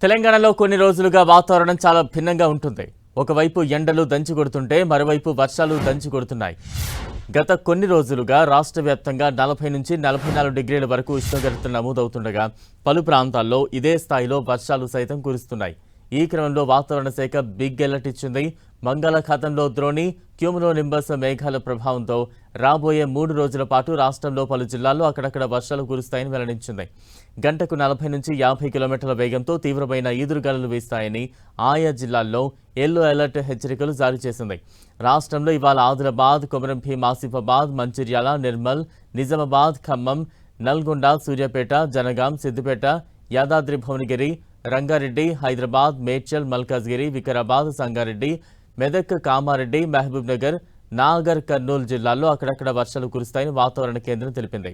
తెలంగాణలో కొన్ని రోజులుగా వాతావరణం చాలా భిన్నంగా ఉంటుంది. ఒకవైపు ఎండలు దంచి కొడుతుంటే మరోవైపు వర్షాలు దంచి కొడుతున్నాయి. గత కొన్ని రోజులుగా రాష్ట్ర వ్యాప్తంగా 40 నుంచి 44 డిగ్రీల వరకు ఉష్ణోగ్రతలు నమోదవుతుండగా పలు ప్రాంతాల్లో ఇదే స్థాయిలో వర్షాలు సైతం కురుస్తున్నాయి. ఈ క్రమంలో వాతావరణ శాఖ బిగ్ అలర్ట్ ఇచ్చింది. బంగాళాఖాతంలో ద్రోణి, క్యూములో నింబస్ మేఘాల ప్రభావంతో రాబోయే 3 రోజుల పాటు రాష్ట్రంలో పలు జిల్లాల్లో అక్కడక్కడ వర్షాలు కురుస్తాయని వెల్లడించింది. గంటకు 40 నుంచి 50 కిలోమీటర్ల వేగంతో తీవ్రమైన ఈదురుగాలులు వీస్తాయని ఆయా జిల్లాల్లో ఎల్లో అలర్ట్ హెచ్చరికలు జారీ చేసింది. రాష్ట్రంలో ఇవాళ ఆదిలాబాద్, కొమరంభీం, ఆసిఫాబాద్, మంచిర్యాల, నిర్మల్, నిజామాబాద్, ఖమ్మం, నల్గొండ, సూర్యాపేట, జనగాం, సిద్దిపేట, యాదాద్రి భువనగిరి, రంగారెడ్డి, హైదరాబాద్, మేడ్చల్, మల్కాజ్గిరి, వికారాబాద్, సంగారెడ్డి, మెదక్, కామారెడ్డి, మహబూబ్ నగర్, నాగర్ కర్నూలు జిల్లాల్లో అక్కడక్కడ వర్షాలు కురుస్తాయని వాతావరణ కేంద్రం తెలిపింది.